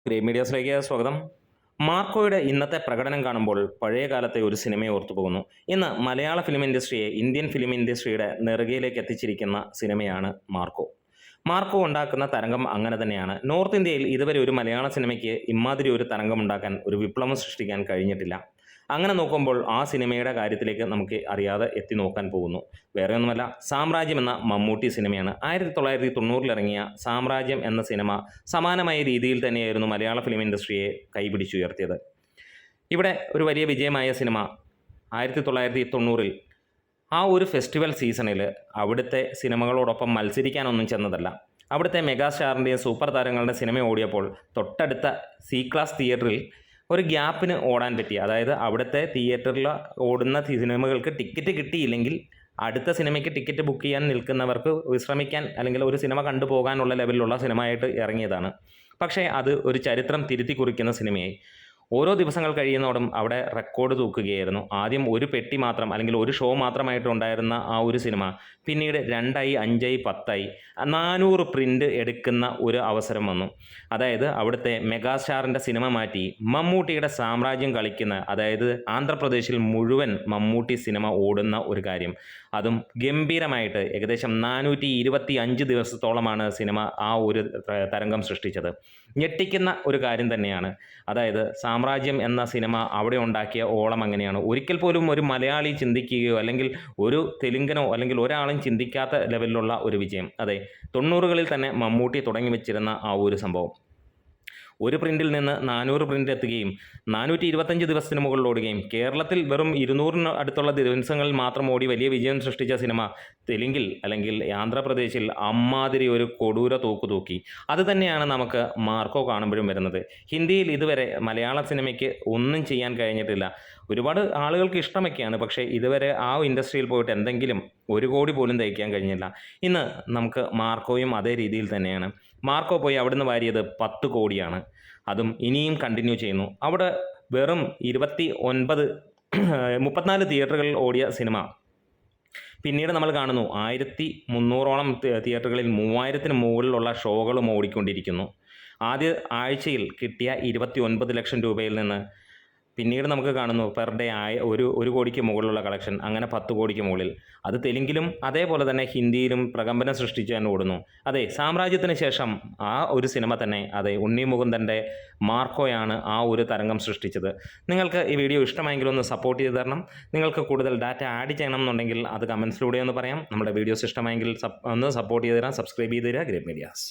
Grey മീഡിയാസിലേക്ക് സ്വാഗതം. മാർക്കോയുടെ ഇന്നത്തെ പ്രകടനം കാണുമ്പോൾ പഴയ കാലത്തെ ഒരു സിനിമയെ ഓർത്തുപോകുന്നു. ഇന്ന് മലയാള ഫിലിം ഇൻഡസ്ട്രിയെ ഇന്ത്യൻ ഫിലിം ഇൻഡസ്ട്രിയുടെ നെറുകയിലേക്ക് എത്തിച്ചിരിക്കുന്ന സിനിമയാണ് മാർക്കോ. മാർക്കോ ഉണ്ടാക്കുന്ന തരംഗം അങ്ങനെ തന്നെയാണ്. നോർത്ത് ഇന്ത്യയിൽ ഇതുവരെ ഒരു മലയാള സിനിമയ്ക്ക് ഇമാതിരി ഒരു തരംഗം ഉണ്ടാക്കാൻ, ഒരു വിപ്ലവം സൃഷ്ടിക്കാൻ കഴിഞ്ഞിട്ടില്ല. അങ്ങനെ നോക്കുമ്പോൾ ആ സിനിമയുടെ കാര്യത്തിലേക്ക് നമുക്ക് അറിയാതെ എത്തി നോക്കാൻ പോകുന്നു. വേറെ ഒന്നുമല്ല, സാമ്രാജ്യം എന്ന മമ്മൂട്ടി സിനിമയാണ്. 1990 ഇറങ്ങിയ സാമ്രാജ്യം എന്ന സിനിമ സമാനമായ രീതിയിൽ തന്നെയായിരുന്നു മലയാള ഫിലിം ഇൻഡസ്ട്രിയെ കൈപിടിച്ചുയർത്തിയത്. ഇവിടെ ഒരു വലിയ വിജയമായ സിനിമ 1990 ആ ഒരു ഫെസ്റ്റിവൽ സീസണിൽ അവിടുത്തെ സിനിമകളോടൊപ്പം മത്സരിക്കാനൊന്നും ചെന്നതല്ല. അവിടുത്തെ മെഗാസ്റ്റാറിൻ്റെയും സൂപ്പർ താരങ്ങളുടെ സിനിമ ഓടിയപ്പോൾ തൊട്ടടുത്ത സി ക്ലാസ് തിയേറ്ററിൽ ഒരു ഗ്യാപ്പിന് ഓടാൻ പറ്റി. അതായത് അവിടുത്തെ തിയേറ്ററിൽ ഓടുന്ന സിനിമകൾക്ക് ടിക്കറ്റ് കിട്ടിയില്ലെങ്കിൽ അടുത്ത സിനിമയ്ക്ക് ടിക്കറ്റ് ബുക്ക് ചെയ്യാൻ നിൽക്കുന്നവർക്ക് വിശ്രമിക്കാൻ അല്ലെങ്കിൽ ഒരു സിനിമ കണ്ടുപോകാനുള്ള ലെവലിലുള്ള സിനിമയായിട്ട് ഇറങ്ങിയതാണ്. പക്ഷേ അത് ഒരു ചരിത്രം തിരുത്തി കുറിക്കുന്ന സിനിമയായി. ഓരോ ദിവസങ്ങൾ കഴിയുന്നതോടും അവിടെ റെക്കോർഡ് തൂക്കുകയായിരുന്നു. ആദ്യം ഒരു പെട്ടി മാത്രം അല്ലെങ്കിൽ ഒരു ഷോ മാത്രമായിട്ട് ഉണ്ടായിരുന്ന ആ ഒരു സിനിമ പിന്നീട് 2ആയി, 5ആയി, 10ആയി 400 പ്രിൻ്റ് എടുക്കുന്ന ഒരു അവസരം വന്നു. അതായത് അവിടുത്തെ മെഗാസ്റ്റാറിൻ്റെ സിനിമ മാറ്റി മമ്മൂട്ടിയുടെ സാമ്രാജ്യം കളിക്കുന്ന, അതായത് ആന്ധ്രാപ്രദേശിൽ മുഴുവൻ മമ്മൂട്ടി സിനിമ ഓടുന്ന ഒരു കാര്യം. അതും ഗംഭീരമായിട്ട് ഏകദേശം 425 ദിവസത്തോളമാണ് സിനിമ ആ ഒരു തരംഗം സൃഷ്ടിച്ചത്. ഞെട്ടിക്കുന്ന ഒരു കാര്യം തന്നെയാണ്. അതായത് സാമ്രാജ്യം എന്ന സിനിമ അവിടെ ഉണ്ടാക്കിയ ഓളം അങ്ങനെയാണ്. ഒരിക്കൽ പോലും ഒരു മലയാളി ചിന്തിക്കുകയോ അല്ലെങ്കിൽ ഒരു തെലുങ്കനോ അല്ലെങ്കിൽ ഒരാളും ചിന്തിക്കാത്ത ലെവലിലുള്ള ഒരു വിജയം. അതെ, 90കളിൽ തന്നെ മമ്മൂട്ടി തുടങ്ങി വെച്ചിരുന്ന ആ ഒരു സംഭവം ഒരു പ്രിൻറ്റിൽ നിന്ന് 400 പ്രിൻ്റ് എത്തുകയും 425 ദിവസത്തിന് മുകളിൽ ഓടുകയും കേരളത്തിൽ വെറും 200 അടുത്തുള്ള ദിവസങ്ങളിൽ മാത്രം ഓടി വലിയ വിജയം സൃഷ്ടിച്ച സിനിമ തെലുങ്കിൽ അല്ലെങ്കിൽ ആന്ധ്രാപ്രദേശിൽ അമ്മാതിരി ഒരു കൊടൂര തൂക്കി. അത് തന്നെയാണ് നമുക്ക് മാർക്കോ കാണുമ്പോഴും വരുന്നത്. ഹിന്ദിയിൽ ഇതുവരെ മലയാള സിനിമയ്ക്ക് ഒന്നും ചെയ്യാൻ കഴിഞ്ഞിട്ടില്ല. ഒരുപാട് ആളുകൾക്ക് ഇഷ്ടമൊക്കെയാണ്, പക്ഷേ ഇതുവരെ ആ ഇൻഡസ്ട്രിയിൽ പോയിട്ട് എന്തെങ്കിലും 1 കോടി പോലും തയ്ക്കാൻ കഴിഞ്ഞില്ല. ഇന്ന് നമുക്ക് മാർക്കോയും അതേ രീതിയിൽ തന്നെയാണ്. മാർക്കോ പോയി അവിടുന്ന് വാരിയത് 10 കോടിയാണ്. അതും ഇനിയും കണ്ടിന്യൂ ചെയ്യുന്നു. അവിടെ വെറും 34 തിയേറ്ററുകളിൽ ഓടിയ സിനിമ പിന്നീട് നമ്മൾ കാണുന്നു 1300ഓളം തിയേറ്ററുകളിൽ 3000ന് മുകളിലുള്ള ഷോകളും ഓടിക്കൊണ്ടിരിക്കുന്നു. ആദ്യ ആഴ്ചയിൽ കിട്ടിയ 29 ലക്ഷം രൂപയിൽ നിന്ന് പിന്നീട് നമുക്ക് കാണുന്നു പെർ ഡേ 1 കോടിക്ക് മുകളിലുള്ള കളക്ഷൻ, അങ്ങനെ 10 കോടിക്ക് മുകളിൽ. അത് തെലുങ്കിലും അതേപോലെ തന്നെ ഹിന്ദിയിലും പ്രകമ്പനം സൃഷ്ടിച്ച് തന്നെ ഓടുന്നു. അതെ, സാമ്രാജ്യത്തിന് ശേഷം ആ ഒരു സിനിമ തന്നെ, അതെ, ഉണ്ണി മുകുന്ദൻ്റെ മാർക്കോയാണ് ആ ഒരു തരംഗം സൃഷ്ടിച്ചത്. നിങ്ങൾക്ക് ഈ വീഡിയോ ഇഷ്ടമായെങ്കിൽ ഒന്ന് സപ്പോർട്ട് ചെയ്ത് തരണം. നിങ്ങൾക്ക് കൂടുതൽ ഡാറ്റ ആഡ് ചെയ്യണം എന്നുണ്ടെങ്കിൽ അത് കമൻസിലൂടെ ഒന്ന് പറയാം. നമ്മുടെ വീഡിയോസ് ഇഷ്ടമായെങ്കിൽ ഒന്ന് സപ്പോർട്ട് ചെയ്ത് തരാം. സബ്സ്ക്രൈബ് ചെയ്ത് തരിക. Grey medias.